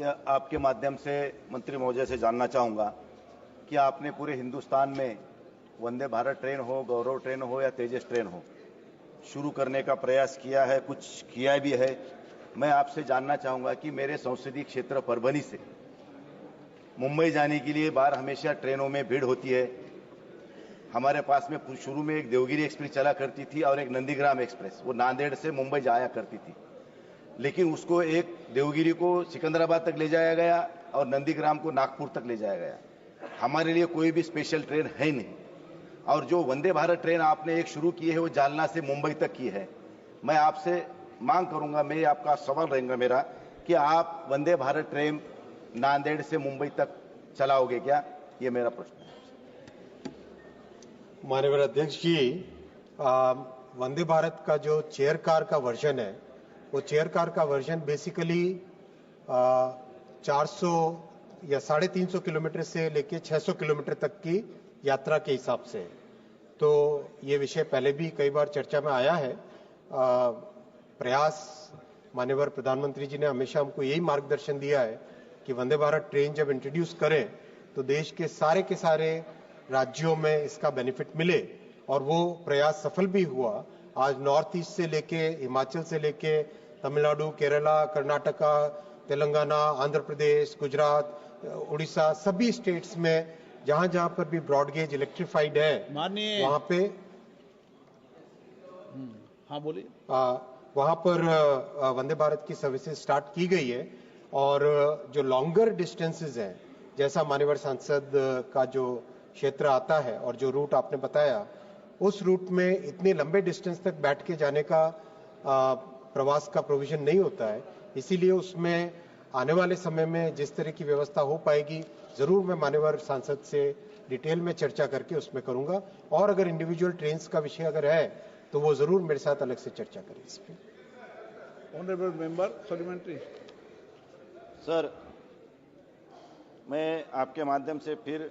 कि आपके माध्यम से मंत्री महोदय से जानना चाहूँगा कि आपने पूरे हिंदुस्तान में वंदे भारत ट्रेन हो, गौरव ट्रेन हो या तेजस ट्रेन हो, शुरू करने का प्रयास किया है, कुछ किया भी है। मैं आपसे जानना चाहूँगा कि मेरे संसदीय क्षेत्र परभनी से मुंबई जाने के लिए बार हमेशा ट्रेनों में भीड़ होती है। हमारे पास में शुरू में एक देवगिरी एक्सप्रेस चला करती थी और एक नंदीग्राम एक्सप्रेस, वो नांदेड़ से मुंबई जाया करती थी, लेकिन उसको एक देवगिरी को सिकंदराबाद तक ले जाया गया और नंदीग्राम को नागपुर तक ले जाया गया। हमारे लिए कोई भी स्पेशल ट्रेन है नहीं। और जो वंदे भारत ट्रेन आपने एक शुरू की है वो जालना से मुंबई तक की है। मैं आपसे मांग करूंगा, मैं आपका सवाल रहेगा मेरा कि आप वंदे भारत ट्रेन नांदेड़ से मुंबई तक चलाओगे क्या? ये मेरा प्रश्न है। माननीय अध्यक्ष जी, वंदे भारत का जो चेयर कार का वर्जन है, वो चेयर कार का वर्जन बेसिकली 400 या 350 किलोमीटर से लेके 600 किलोमीटर तक की यात्रा के हिसाब से। तो ये विषय पहले भी कई बार चर्चा में आया है। प्रयास माननीय प्रधानमंत्री जी ने हमेशा हमको यही मार्गदर्शन दिया है कि वंदे भारत ट्रेन जब इंट्रोड्यूस करें तो देश के सारे राज्यों में इसका बेनिफिट मिले, और वो प्रयास सफल भी हुआ। आज नॉर्थ ईस्ट से लेके हिमाचल से लेके तमिलनाडु, केरला, कर्नाटका, तेलंगाना, आंध्र प्रदेश, गुजरात, उड़ीसा, सभी स्टेट्स में जहां पर भी ब्रॉडगेज इलेक्ट्रिफाइड है, वहां पे हाँ बोलिए, वहां पर वंदे भारत की सर्विसेज स्टार्ट की गई है। और जो लॉन्गर डिस्टेंसेस हैं, जैसा माननीय सांसद का जो क्षेत्र आता है और जो रूट आपने बताया, उस रूट में इतने लंबे डिस्टेंस तक बैठ के जाने का प्रवास का प्रोविजन नहीं होता है। इसीलिए उसमें आने वाले समय में जिस तरह की व्यवस्था हो पाएगी, जरूर मैं माननीय सांसद से डिटेल में चर्चा करके उसमें करूंगा। और अगर इंडिविजुअल ट्रेन्स का विषय अगर है तो वो जरूर मेरे साथ अलग से चर्चा करें इस पर। Honourable member supplementary. सर, मैं आपके माध्यम से फिर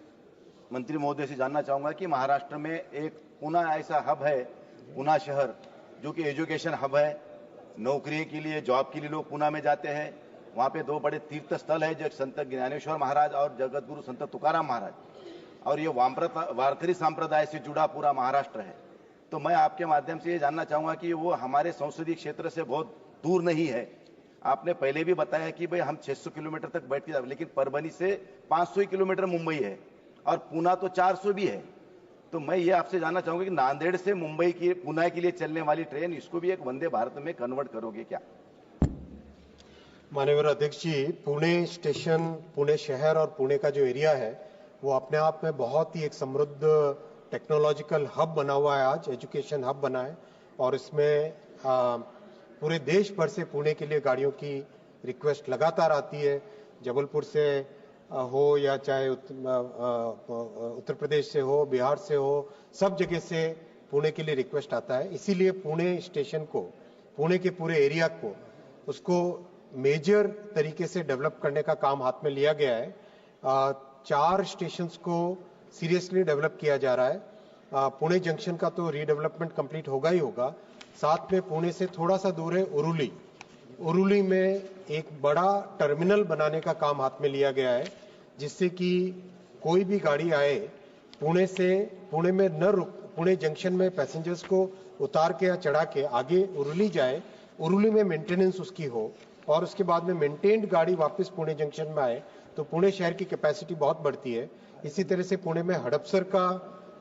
मंत्री महोदय से जानना चाहूंगा कि महाराष्ट्र में एक पुणे ऐसा हब है, पुणे शहर, जो कि एजुकेशन हब है। नौकरी के लिए, जॉब के लिए लोग पुणे में जाते हैं। वहां पे दो बड़े तीर्थ स्थल है, जो संत ज्ञानेश्वर महाराज और जगत गुरु संत तुकाराम महाराज, और ये वारकरी संप्रदाय से जुड़ा पूरा महाराष्ट्र है। तो मैं आपके माध्यम से ये जानना चाहूंगा कि वो हमारे संसदीय क्षेत्र से बहुत दूर नहीं है। आपने पहले भी बताया कि भाई हम 600 किलोमीटर तक बैठ के, लेकिन परभनी से 500 किलोमीटर मुंबई है और पुणे तो 400 भी है। तो मैं ये आपसे जानना चाहूंगा कि नांदेड़ से मुंबई की पुणे के लिए चलने वाली ट्रेन, इसको भी एक वंदे भारत में कन्वर्ट करोगे क्या? माननीय अध्यक्ष जी, पुणे स्टेशन, पुणे शहर और पुणे का जो एरिया है वो अपने आप में बहुत ही एक समृद्ध टेक्नोलॉजिकल हब बना हुआ है, आज एजुकेशन हब बना है। और इसमें पूरे देश भर से पुणे के लिए गाड़ियों की रिक्वेस्ट लगातार आती है। जबलपुर से हो या चाहे उत्तर प्रदेश से हो, बिहार से हो, सब जगह से पुणे के लिए रिक्वेस्ट आता है। इसीलिए पुणे स्टेशन को, पुणे के पूरे एरिया को, उसको मेजर तरीके से डेवलप करने का काम हाथ में लिया गया है। 4 स्टेशंस को सीरियसली डेवलप किया जा रहा है। पुणे जंक्शन का तो रीडेवलपमेंट कंप्लीट होगा ही होगा। साथ में पुणे से थोड़ा सा दूर है उरुली, उरुली में एक बड़ा टर्मिनल बनाने का काम हाथ में लिया गया है, जिससे कि कोई भी गाड़ी आए पुणे में न रुक, पुणे जंक्शन में पैसेंजर्स को उतार के या चढ़ा के आगे उरुली जाए, उरुली में मेंटेनेंस उसकी हो, और उसके बाद में मेंटेन्ड गाड़ी वापस पुणे जंक्शन में आए, तो पुणे शहर की कैपेसिटी बहुत बढ़ती है। इसी तरह से पुणे में हड़पसर का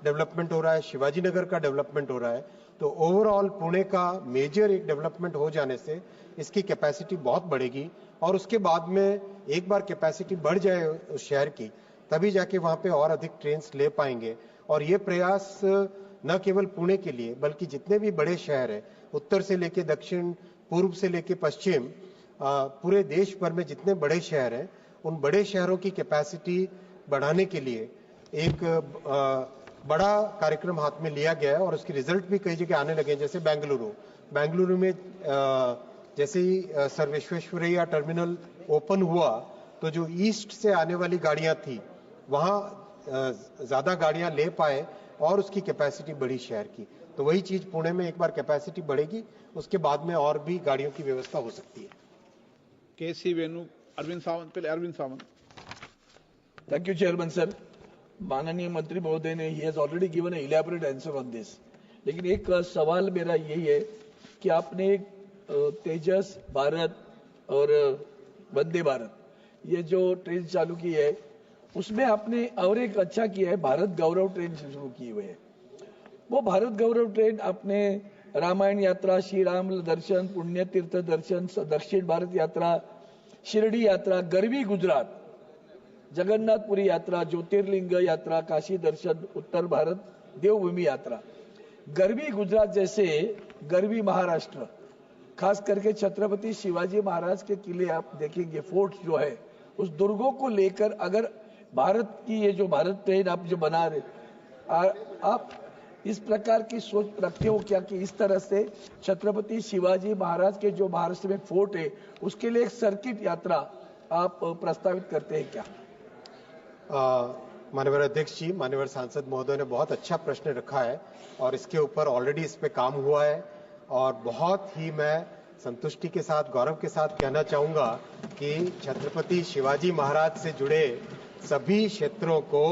डेवलपमेंट हो रहा है, शिवाजी नगर का डेवलपमेंट हो रहा है। तो ओवरऑल पुणे का मेजर एक डेवलपमेंट हो जाने से इसकी कैपेसिटी बहुत बढ़ेगी, और उसके बाद में एक बार कैपेसिटी बढ़ जाए उस शहर की, तभी जाके वहां पे और अधिक ट्रेन्स ले पाएंगे। और ये प्रयास न केवल पुणे के लिए, बल्कि जितने भी बड़े शहर हैं, उत्तर से लेके दक्षिण, पूर्व से लेके पश्चिम, पूरे देश भर में जितने बड़े शहर हैं, उन बड़े शहरों की कैपेसिटी बढ़ाने के लिए एक बड़ा कार्यक्रम हाथ में लिया गया है। और उसके रिजल्ट भी कई जगह आने लगे हैं। जैसे बेंगलुरु में जैसे ही सर विश्वेश्वरैया टर्मिनल ओपन हुआ, तो जो ईस्ट से आने वाली गाड़ियां थी, वहां ज्यादा गाड़ियां ले पाए और उसकी कैपेसिटी बढ़ी शहर की। तो वही चीज पुणे में एक बार कैपेसिटी बढ़ेगी, उसके बाद में और भी गाड़ियों की व्यवस्था हो सकती है। केसी वेणु अरविंद सावंत, पहले Arvind Sawant. Thank you chairman sir. माननीय मंत्री महोदय ने ही has already given a elaborate answer on this, लेकिन एक सवाल मेरा यही है कि आपने तेजस भारत और वंदे भारत ये जो ट्रेन चालू की है उसमें आपने और एक अच्छा किया है, भारत गौरव ट्रेन शुरू की हुई है। वो भारत गौरव ट्रेन आपने रामायण यात्रा, श्री राम दर्शन, पुण्य तीर्थ दर्शन, दक्षिण भारत यात्रा, शिरडी यात्रा, गरवी गुजरात, जगन्नाथपुरी यात्रा, ज्योतिर्लिंग यात्रा, काशी दर्शन, उत्तर भारत देवभूमि यात्रा, गरवी गुजरात जैसे गरवी महाराष्ट्र, खास करके छत्रपति शिवाजी महाराज के किले आप देखेंगे, फोर्ट जो है उस दुर्गों को लेकर अगर भारत की ये जो भारत ट्रेन आप जो बना रहे, आप इस प्रकार की सोच रखते हो क्या कि इस तरह से छत्रपति शिवाजी महाराज के जो महाराष्ट्र में फोर्ट है उसके लिए एक सर्किट यात्रा आप प्रस्तावित करते हैं क्या? माननीय अध्यक्ष जी, माननीय सांसद महोदय ने बहुत अच्छा प्रश्न रखा है और इसके ऊपर ऑलरेडी इस पे काम हुआ है और बहुत ही मैं संतुष्टि के साथ, गौरव के साथ कहना चाहूंगा कि छत्रपति शिवाजी महाराज से जुड़े सभी क्षेत्रों को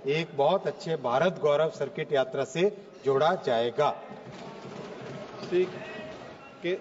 एक बहुत अच्छे भारत गौरव सर्किट यात्रा से जोड़ा जाएगा। ठीक के